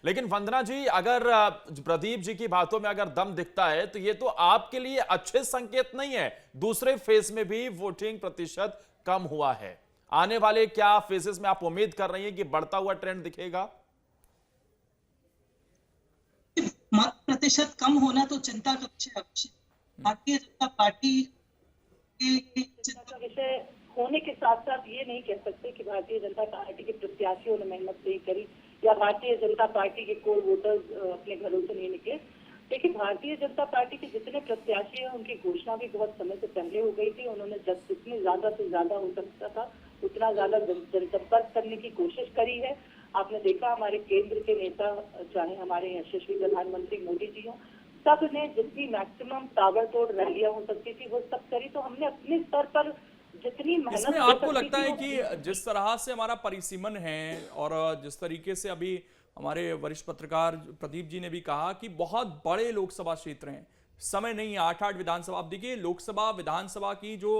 लेकिन वंदना जी, अगर प्रदीप जी की बातों में अगर दम दिखता है तो ये तो आपके लिए अच्छे संकेत नहीं है। दूसरे फेज में भी वोटिंग प्रतिशत कम हुआ है। आने वाले क्या फेजेस में आप उम्मीद कर रही हैं कि बढ़ता हुआ ट्रेंड दिखेगा? मत प्रतिशत कम होना तो चिंता का विषय अवश्य। भारतीय जनता पार्टी की चिंता का विषय होने के साथ साथ ये नहीं कह सकते कि भारतीय जनता पार्टी के प्रत्याशियों ने मेहनत नहीं करी या भारतीय जनता पार्टी के कोर वोटर्स अपने घरों से नहीं निकले। देखिए, भारतीय जनता पार्टी के जितने प्रत्याशी हैं उनकी घोषणा भी बहुत समय से पहले हो गई थी। उन्होंने जितनी ज्यादा से ज्यादा हो सकता था उतना ज्यादा जनसंपर्क करने की कोशिश करी है। आपने देखा हमारे केंद्र के नेता, चाहे हमारे यशस्वी प्रधानमंत्री मोदी जी हों, सब ने जितनी मैक्सिमम ताबड़तोड़ रैलियां हो सकती थी वो सब करी। तो हमने अपने स्तर पर जितनी मेहनत इसमें कर आपको सकती लगता थी है वो कि जिस तरह से हमारा परिसीमन है और जिस तरीके से अभी हमारे वरिष्ठ पत्रकार प्रदीप जी ने भी कहा कि बहुत बड़े लोकसभा क्षेत्र हैं, समय नहीं है, 8-8 विधानसभा। आप देखिए, लोकसभा विधानसभा की जो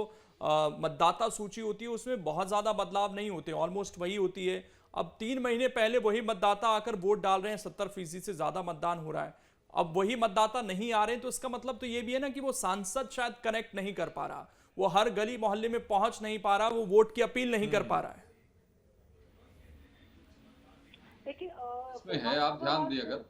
मतदाता सूची होती है उसमें बहुत ज्यादा बदलाव नहीं होते, ऑलमोस्ट वही होती है। अब 3 महीने पहले वही मतदाता आकर वोट डाल रहे हैं, 70% से ज्यादा मतदान हो रहा है। अब वही मतदाता नहीं आ रहे हैं तो इसका मतलब तो ये भी है ना कि वो सांसद शायद कनेक्ट नहीं कर पा रहा, वो हर गली मोहल्ले में पहुंच नहीं पा रहा, वो वोट की अपील नहीं कर पा रहा है। देखिए, इसमें है, आप ध्यान दिए अगर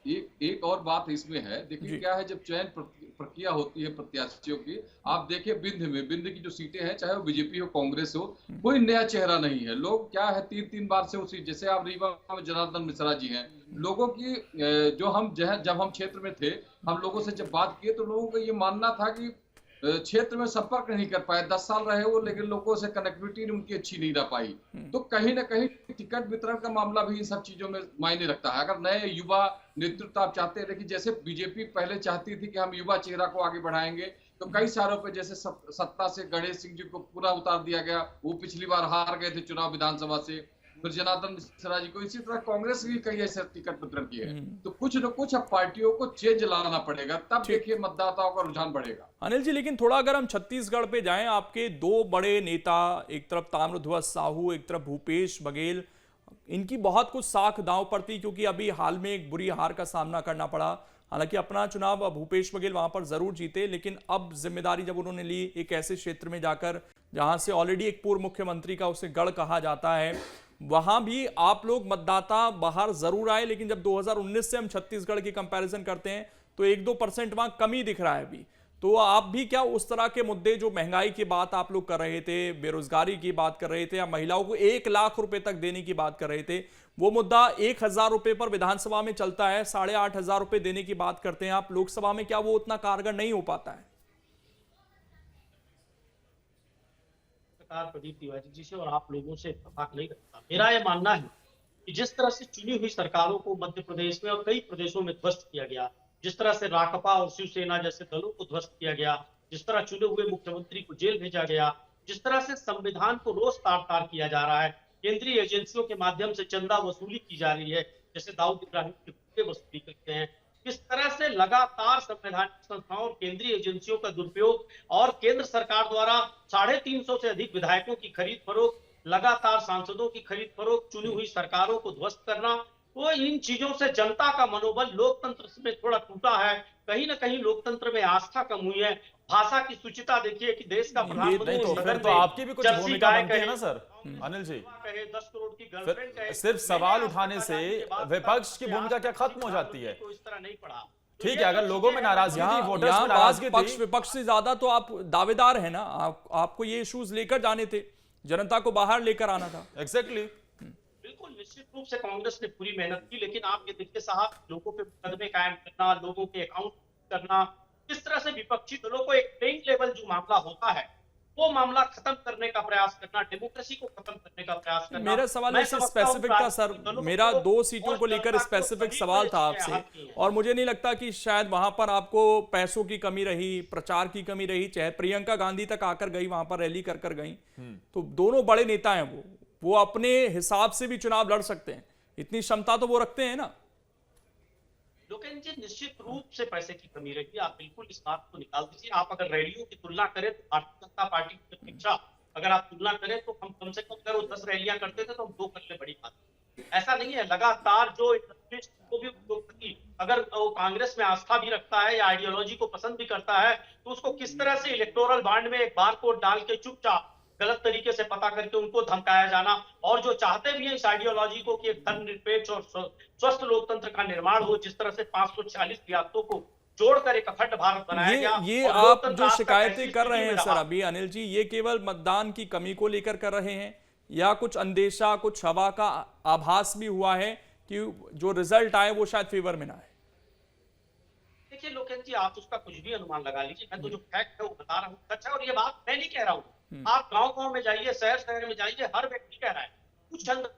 एक और बात इसमें है। देखिए क्या है, जब चयन प्रक्रिया होती है प्रत्याशियों की, आप देखिए बिंद की जो सीटें हैं, चाहे वो बीजेपी हो कांग्रेस हो, कोई नया चेहरा नहीं है। लोग क्या है, 3-3 बार से उसी, जैसे आप रीवा में जनार्दन मिश्रा जी हैं, लोगों की जो हम जब हम क्षेत्र में थे, हम लोगों से जब बात किए तो लोगों का ये मानना था कि क्षेत्र में संपर्क नहीं कर पाए। 10 साल रहे वो, लेकिन लोगों से कनेक्टिविटी उनकी अच्छी नहीं रह पाई। तो कहीं ना कहीं टिकट वितरण का मामला भी इन सब चीजों में मायने रखता है। अगर नए युवा नेतृत्व आप चाहते हैं, देखिए जैसे बीजेपी पहले चाहती थी कि हम युवा चेहरा को आगे बढ़ाएंगे, तो कई सालों पे जैसे सत्ता से गणेश सिंह जी को पूरा उतार दिया गया, वो पिछली बार हार गए थे चुनाव विधानसभा से। फिर जनार्दन मिश्रा जी को, इसी तरह कांग्रेस भी कई ऐसे टिकट वितरण किए हैं। तो कुछ न कुछ अब पार्टियों को चेंज लाना पड़ेगा, तब देखिए मतदाताओं का रुझान बढ़ेगा। अनिल जी, लेकिन थोड़ा अगर हम छत्तीसगढ़ पे जाएं, आपके दो बड़े नेता, एक तरफ ताम्रध्वज साहू, एक तरफ भूपेश बघेल, इनकी बहुत कुछ साख दांव पर थी क्योंकि अभी हाल में एक बुरी हार का सामना करना पड़ा। हालांकि अपना चुनाव भूपेश बघेल वहां पर जरूर जीते, लेकिन अब जिम्मेदारी जब उन्होंने ली एक ऐसे क्षेत्र में जाकर जहां से ऑलरेडी एक पूर्व मुख्यमंत्री का उसे गढ़ कहा जाता है, वहां भी आप लोग मतदाता बाहर जरूर आए, लेकिन जब 2019 से हम छत्तीसगढ़ की कंपैरिजन करते हैं तो 1-2% वहां कमी दिख रहा है अभी। तो आप भी क्या उस तरह के मुद्दे, जो महंगाई की बात आप लोग कर रहे थे, बेरोजगारी की बात कर रहे थे, या महिलाओं को 1 लाख रुपए तक देने की बात कर रहे थे, वो मुद्दा 1,000 रुपए पर विधानसभा में चलता है, 8,500 रुपए देने की बात करते हैं आप लोकसभा में, क्या वो उतना कारगर नहीं हो पाता है? प्रदीप तिवारी जी से और आप लोगों से इत्तेफाक नहीं रखता। मेरा यह मानना है कि जिस तरह से चुनी हुई सरकारों को मध्य प्रदेश में और कई प्रदेशों में ध्वस्त किया गया, जिस तरह से राकपा और शिवसेना जैसे दलों को ध्वस्त किया गया, जिस तरह चुने हुए मुख्यमंत्री को जेल भेजा गया, जिस तरह से संविधान को रोज तार तार किया जा रहा है, केंद्रीय एजेंसियों के माध्यम से चंदा वसूली की जा रही है, जैसे दाऊद इब्राहिम के कुत्ते वसूली करते हैं, किस तरह से लगातार संवैधानिक संस्थाओं और केंद्रीय एजेंसियों का दुरुपयोग और केंद्र सरकार द्वारा 350 से अधिक विधायकों की खरीद फरोख्त, लगातार सांसदों की खरीद फरोख्त, चुनी हुई सरकारों को ध्वस्त करना, तो इन चीजों से जनता का मनोबल लोकतंत्र में थोड़ा टूटा है। कहीं ना कहीं लोकतंत्र में आस्था कम हुई है। भाषा की शुचिता देखिए कि देश का ये प्रधानमंत्री नहीं, तो फिर तो आपकी भी कुछ भूमिका बनती है ना सर अनिल जी। कहे 10 करोड़ की गर्लफ्रेंड कहे, सिर्फ सवाल उठाने से विपक्ष की भूमिका क्या खत्म हो जाती है? इस तरह नहीं पड़ा। ठीक है, अगर लोगों में नाराजगी थी, वोटर्स में यहाँ नाराजगी थी, पक्ष विपक्ष से ज्यादा तो आप दावेदार है ना, आपको ये इश्यूज लेकर जाने थे, जनता को बाहर लेकर आना था। एग्जैक्टली। बिल्कुल, निश्चित रूप से कांग्रेस ने पूरी मेहनत की, लेकिन आप ये देखिए साहब, लोगों पे मुकदमे कायम करना, लोगों के अकाउंट करना, किस तरह से विपक्षी दलों को एक प्लेइंग लेवल जो मामला होता है वो मामला खत्म करने का प्रयास करना, डेमोक्रेसी को खत्म करने का प्रयास करना। मेरा सवाल ऐसे स्पेसिफिक था सर, मेरा 2 सीटों को लेकर स्पेसिफिक सवाल था आपसे, और मुझे नहीं लगता कि शायद वहां पर आपको पैसों की कमी रही, प्रचार की कमी रही, चाहे प्रियंका गांधी तक आकर गई, वहां पर रैली कर गई। तो दोनों बड़े नेता हैं, वो अपने हिसाब से भी चुनाव लड़ सकते हैं, इतनी क्षमता तो वो रखते हैं ना। लेकिन जी निश्चित रूप से पैसे की कमी रही, आप बिल्कुल इस बात को निकाल दीजिए। आप अगर रैलियों की तुलना करें तो भारतीय जनता पार्टी की अपेक्षा अगर आप तुलना करें तो हम कम से कम अगर वो 10 रैलियां करते थे तो हम 2 कर ले, बड़ी बात। ऐसा नहीं है, लगातार जो इंडस्ट्रीज को भी उद्योगपति अगर वो कांग्रेस में आस्था भी रखता है या आइडियोलॉजी को पसंद भी करता है, तो उसको किस तरह से इलेक्टोरल बॉन्ड में एक बार कोड डाल के चुपचाप गलत तरीके से पता करके उनको धमकाया जाना, और जो चाहते भी हैं इस आइडियोलॉजी को कि एक धर्मनिरपेक्ष और स्वस्थ लोकतंत्र का निर्माण हो, जिस तरह से 546 रियासतों को जोड़कर एक अखंड भारत बनाया गया। ये और आप लोकतंत्र जो आज तक शिकायतें ऐसी कर रहे स्थिति हैं में सर रहा। अभी अनिल जी, ये केवल मतदान की कमी को लेकर कर रहे हैं या कुछ अंदेशा, कुछ हवा का आभास भी हुआ है कि जो रिजल्ट आए वो शायद फेवर में ना आए? देखिए लोकेश जी, आप उसका कुछ भी अनुमान लगा लीजिए, मैं तो जो फैक्ट है वो बता रहा हूँ, सच है। और ये बात मैं नहीं कह रहा हूँ, आप गांव-गांव में जाइए, शहर-शहर में जाइए, हर व्यक्ति कह रहा है। कुछ चंद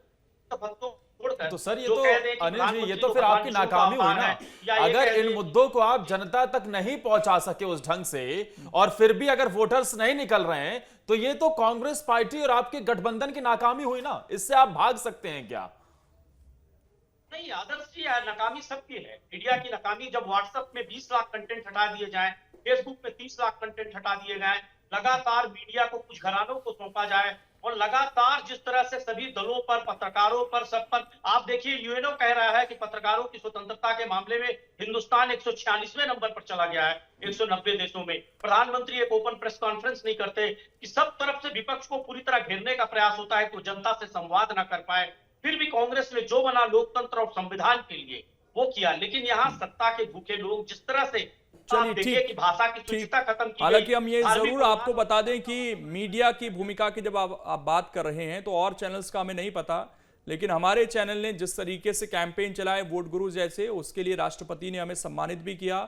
भक्तों छोड़कर तो सर ये जो तो कह दें कि अनिल जी, ये प्रधानमंत्री तो को फिर आपकी भगवान विष्णु नाकामी का हुई अवतार ना। है, या ये अगर कह इन दें- मुद्दों को आप जनता तक नहीं पहुंचा सके उस ढंग से, और फिर भी अगर वोटर्स नहीं निकल रहे हैं, तो ये तो कांग्रेस पार्टी और आपके गठबंधन की नाकामी हुई ना। इससे आप भाग सकते हैं क्या? नहीं, आदर्श जी नाकामी सबकी है। मीडिया की नाकामी, जब व्हाट्सएप में 20 लाख कंटेंट हटा दिए जाए, फेसबुक में 30 लाख कंटेंट हटा दिए गए, लगातार मीडिया को कुछ घरानों को सौंपा जाए, और लगातार जिस तरह से सभी दलों पर, पत्रकारों पर, सब पर, आप देखिए यूएनओ कह रहा है कि पत्रकारों की स्वतंत्रता के मामले में हिंदुस्तान 146वें नंबर पर चला गया है 190 देशों में। प्रधानमंत्री एक ओपन प्रेस कॉन्फ्रेंस नहीं करते कि सब तरफ से विपक्ष को पूरी तरह घेरने का प्रयास होता है तो जनता से संवाद ना कर पाए। फिर भी कांग्रेस ने जो बना लोकतंत्र और संविधान के लिए वो किया, लेकिन यहाँ सत्ता के भूखे लोग जिस तरह से चलिए, आप देखिए ठीक, कि भाषा की ठीक। शुचिता खत्म की हालांकि गई, हम ये धार्मिक जरूर आपको प्रभाव- बता दें कि मीडिया की भूमिका की जब आप बात कर रहे हैं तो और चैनल्स का हमें नहीं पता, लेकिन हमारे चैनल ने जिस तरीके से कैंपेन चलाए वोट गुरु जैसे, उसके लिए राष्ट्रपति ने हमें सम्मानित भी किया।